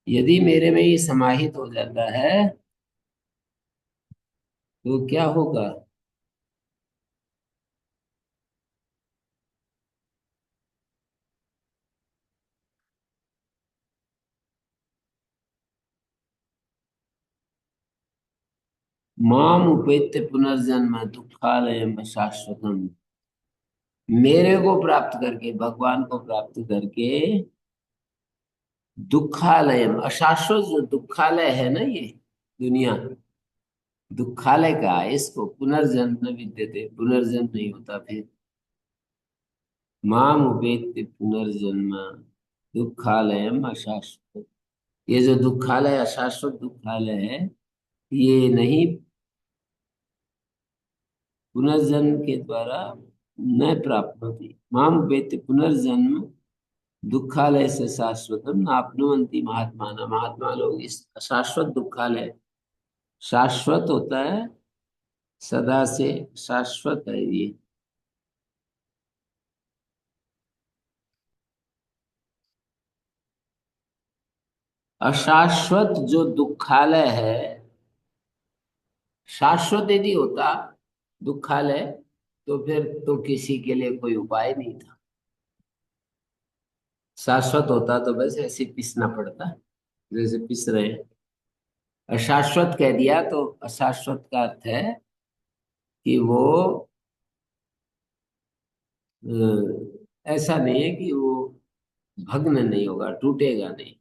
यदि मेरे में ये समाहित हो जाता है तो क्या होगा? माम उपेत्य पुनर्जन्म दुखालयम शाश्वतम, मेरे को प्राप्त करके, भगवान को प्राप्त करके, दुखालयम, अशाश्वत जो दुखालय है ना ये दुनिया, दुखालय का है, इसको पुनर्जन्म न विद्यते, पुनर्जन्म नहीं होता फिर। माम उपेत्य पुनर्जन्म दुखालयम अशाश्वत, ये जो दुखालय, अशाश्वत दुखालय है, ये नहीं, पुनर्जन्म के द्वारा न प्राप्त होती। माम उपेत्य पुनर्जन्म दुखालय से शाश्वतम नाप्नुवन्ति महात्मा, महात्मा लोग इस शाश्वत दुखालय, शाश्वत होता है, सदा से शाश्वत है ये। अशाश्वत जो दुखालय है, शाश्वत यदि होता दुखालय, तो फिर तो किसी के लिए कोई उपाय नहीं था। शाश्वत होता तो बस ऐसे पिसना पड़ता, जैसे पिस रहे हैं। अशाश्वत कह दिया तो अशाश्वत का अर्थ है कि वो ऐसा नहीं है कि वो भग्न नहीं होगा, टूटेगा नहीं।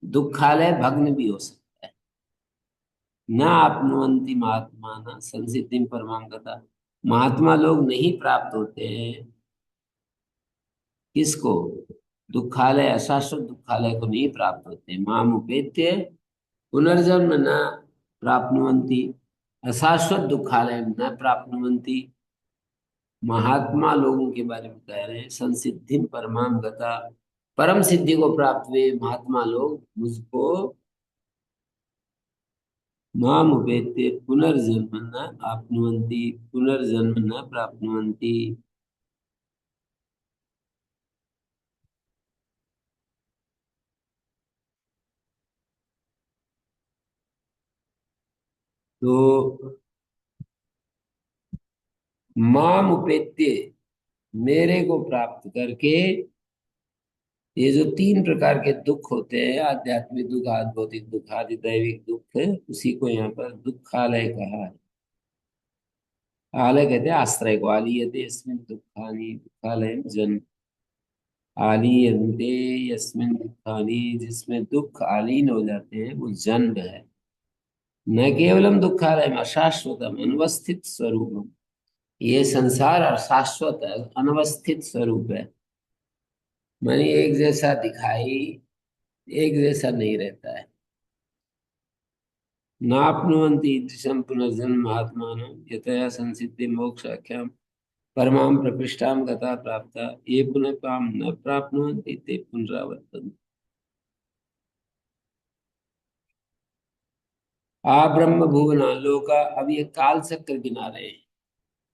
दुखालय भग्न भी हो सकता है, न आपनुवन्ति महात्मा संसिद्धिं परमां गता। महात्मा लोग नहीं प्राप्त होते हैं किसको? दुखालय, अशाश्वत दुखालय को नहीं प्राप्त होते। माम उपेत्य पुनर्जन्म न प्राप्नुवन्ति, अशाश्वत दुखालय न प्राप्नुवन्ति। महात्मा लोगों के बारे में कह रहे हैं, संसिद्धि परमाम गता, परम सिद्धि को प्राप्त हुए महात्मा लोग मुझको माम उपेत्य पुनर्जन्म न आपनुवन्ति, पुनर्जन्म न प्राप्नुवन्ति। तो माम उपेत्य, मेरे को प्राप्त करके, ये जो तीन प्रकार के दुख होते हैं, आध्यात्मिक दुख, आदि भौतिक दुख, आदि दैविक दुख, उसी को यहाँ पर दुखालय कहा है। आलय कहते हैं आश्रय को। आलीयते यस्मिन् दुखानि दुखालय जन्म, आलीयन्ते यस्मिन् दुखानि, जिसमें दुख आलीन हो जाते हैं वो जन्म है। न केवलम दुखालय अशाश्वतम अनवस्थित स्वरूपम, ये संसार अशाश्वत है, अनवस्थित स्वरूप है। मानी एक जैसा दिखाई एक जैसा नहीं रहता है। नाप्नुवन्ति ईदृशं पुनर्जन्म महात्मानं यतया संसिद्धि मोक्षाख्यां परमां प्रकृष्टां गता प्राप्ता ये पुनः तां न प्राप्नुवन्ति ते पुनरावर्तन्ते। आ ब्रह्म भुवना लोका, अब ये काल चक्र गिना रहे हैं।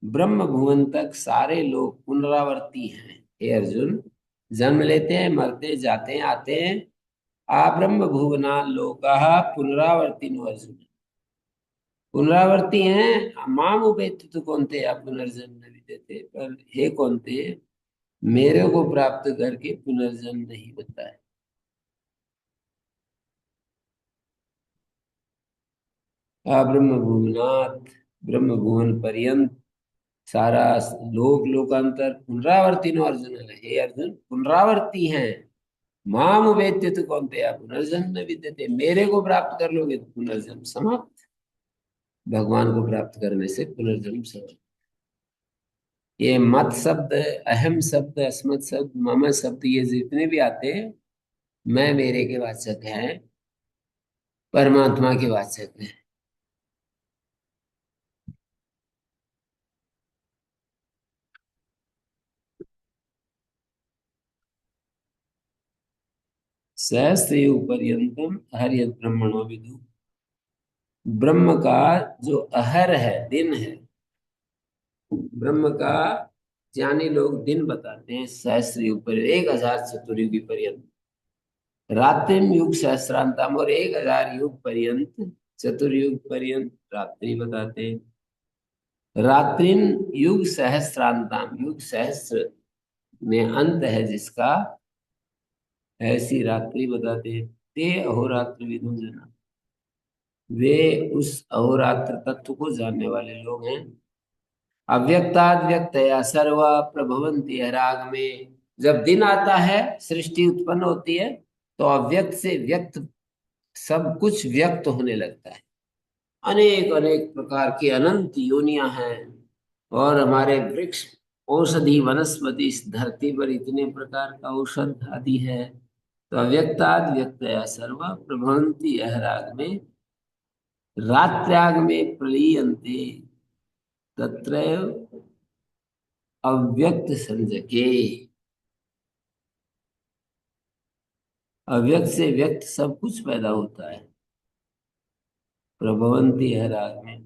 ब्रह्म भुवन तक सारे लोग पुनरावर्ती हैं हे अर्जुन, जन्म लेते हैं, मरते जाते हैं, आते हैं। आ ब्रह्म भुवना लोका पुनरावर्तिनो अर्जुन, पुनरावर्ती हैं। माम उपेत्य तो कौन थे, आप पुनर्जन्म नहीं देते, पर हे कौन थे, मेरे को प्राप्त करके पुनर्जन्म नहीं होता है। आ ब्रह्म भुवनाथ, ब्रह्म भुवन पर्यंत सारा लोक लोकांतर पुनरावर्ती नो अर्जुन है। हे अर्जुन पुनरावर्ती हैं। माम वेत्य तो कौन थे, आप पुनर्जन्म न विद्यते, मेरे को प्राप्त कर लोगे तो पुनर्जन्म समाप्त। भगवान को प्राप्त करने से पुनर्जन्म समाप्त। ये मत शब्द, अहम शब्द, अस्मत् शब्द, मम शब्द, ये जितने भी आते हैं मैं मेरे के वाचक हैं, परमात्मा के वाचक हैं। सहस्त्रयुग पर्यंतम हरियत ब्रह्मणो विदु, ब्रह्म का जो अहर है, दिन है, ब्रह्म का ज्ञानी लोग दिन बताते हैं सहस्त्र युग पर, 1000 चतुर्युगी पर्यंत। रात्रिम युग सहस्रांतम, और 1000 युग पर्यंत, चतुर्युग पर्यंत रात्रि बताते हैं। रात्रिम युग सहस्रांतम, युग सहस्त्र में अंत है जिसका, ऐसी रात्रि बताते हैं। ते अहोरात्र विदुर जना, वे उस अहोरात्र तत्व को जानने वाले लोग हैं। अव्यक्ताद व्यक्तया सर्व प्रभवन्ति राग में, जब दिन आता है, सृष्टि उत्पन्न होती है, तो अव्यक्त से व्यक्त सब कुछ व्यक्त होने लगता है। अनेक अनेक प्रकार की अनंत योनियां हैं, और हमारे वृक्ष, औषधि वनस्पति, इस धरती पर इतने प्रकार का औषध आदि है। तो अव्यक्ताद व्यक्तया सर्व प्रभवन्ति राग में, रात्र्याग में प्रलीयन्ते तत्रैव अव्यक्त संजके, अव्यक्त से व्यक्त सब कुछ पैदा होता है। प्रभवंती है राग में,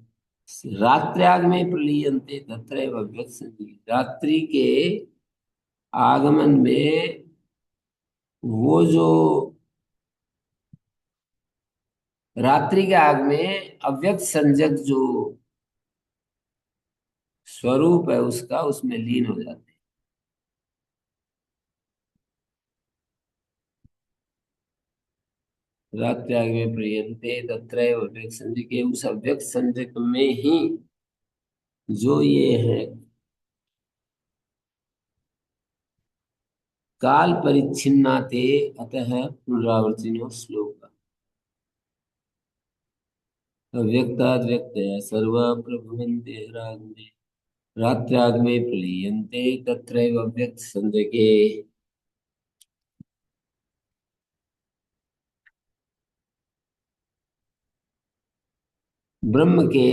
रात्र्याग में प्रलीयन्ते तत्रैव अव्यक्त संजके, रात्रि के आगमन में वो जो, रात्रि के आग में अव्यक्त संजक जो स्वरूप है उसका, उसमें लीन हो जाते हैं। रात्र्याग में प्रलीयन्ते तत्रैव अव्यक्त संजके, उस अव्यक्त संजक में ही जो ये है काल परिच्छिन्नाते अतः पुनरावर्तिनो श्लोक। अव्यक्ताद् व्यक्तया सर्वा प्रभवन्ति रागमे रात्र्यागमे प्रलीयन्ते तत्रैव व्यक्तसंज्ञके। ब्रह्म के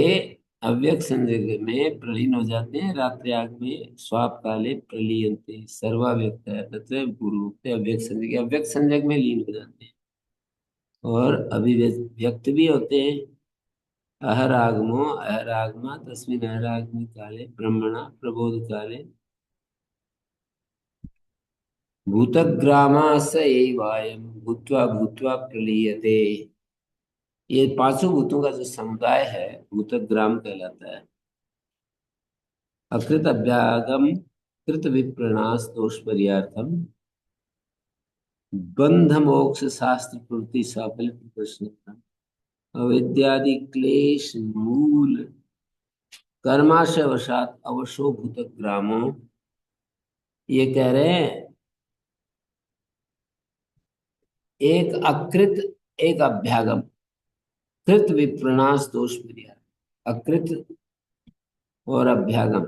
अव्यक्त संज्ञक में प्रलीन हो जाते हैं, रात्र्याग में स्वाप काले प्रलीयन्ते सर्वा व्यक्त है तत्र पूर्वोक्त अव्यक्त संज्ञक, अव्यक्त संज्ञक में लीन हो जाते हैं और अभिव्यक्त भी होते हैं। अहरागमो अहरागमा तस्मिन् अहरागमे काले ब्रह्मणा प्रबोध काले भूतग्रामा स एवायं भूत्वा भूत्वा प्रलीयते। ये पांचों भूतों का जो समुदाय है भूतग्राम कहलाता है। अकृत अभ्यागम कृत विप्रणाश दोष पर्यार्थम बंध मोक्ष शास्त्र पूर्ति साफल्य प्रश्न अविद्यादि क्लेश मूल कर्माशय वशात अवशो भूतग्रामो। ये कह रहे हैं एक अकृत एक अभ्यागम, कृत विप्रणाश दोष पर्याय, अकृत और अभ्यागम,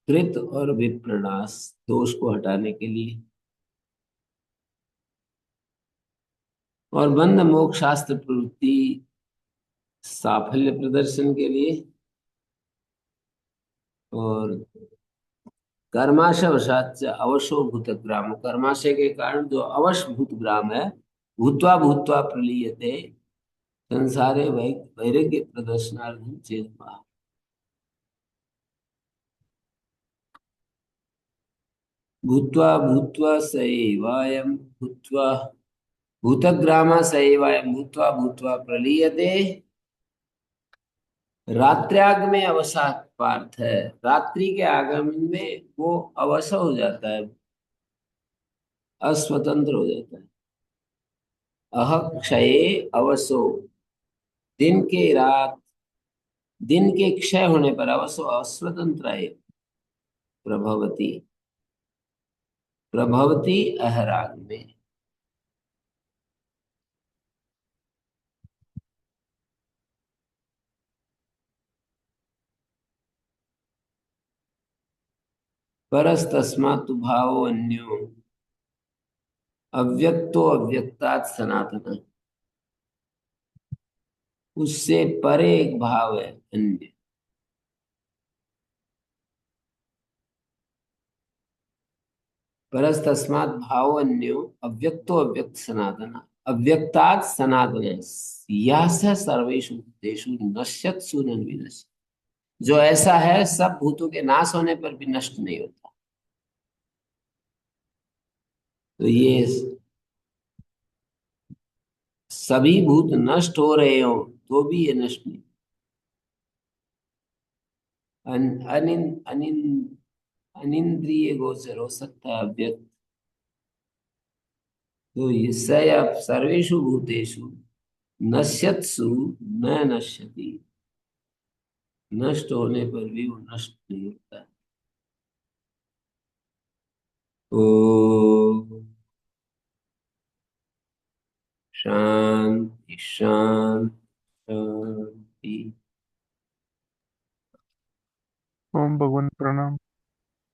कृत और विप्रणाश दोष को हटाने के लिए, और बंध मोक्ष शास्त्र प्रवृत्ति साफल्य प्रदर्शन के लिए, और कर्माशय वशात अवशो भूतग्राम, कर्माशय के कारण जो अवश भूतग्राम है भूत्वा भूत्वा प्रलीयते संसारे वैराग्य प्रदर्शनार्थम चेतवा। भूत्वा भूत्वा स एवायं भूत्वा भूतग्राम स एवायं भूत्वा भूत्वा प्रलीयते। रात्र्याग में अवसाद पार्थ है, रात्रि के आगमन में वो अवश हो जाता है, अस्वतंत्र हो जाता है। अह क्षये अवसो, दिन के रात दिन के क्षय होने पर अवसो अस्वतंत्र है। प्रभवती प्रभवती अहराग में। परस्तस्मात् भावो अन्यो अव्यक्तो अव्यक्तात् सनातन, उससे परे एक भाव है अन्य। परस्तस्मात् भावो अन्यो अव्यक्तो अव्यक्त सनातन अव्यक्तात् सनातन यः स सर्वेषु भूतेषु नश्यत्सु न विनश्यति। जो ऐसा है सब भूतों के नाश होने पर भी नष्ट नहीं होता। तो ये सभी भूत नष्ट हो रहे हो तो भी ये नष्ट नहीं। अन, अनिन, अनिन, अनिंद्रिय गोचर हो सकता है अव्यक्त। तो ये सर्वेषु भूतेषु नश्यत्सु न नश्यति, नष्ट होने पर भी वो नष्ट नहीं होता है। ओ शांति शांति शांति। ओम भगवान प्रणाम।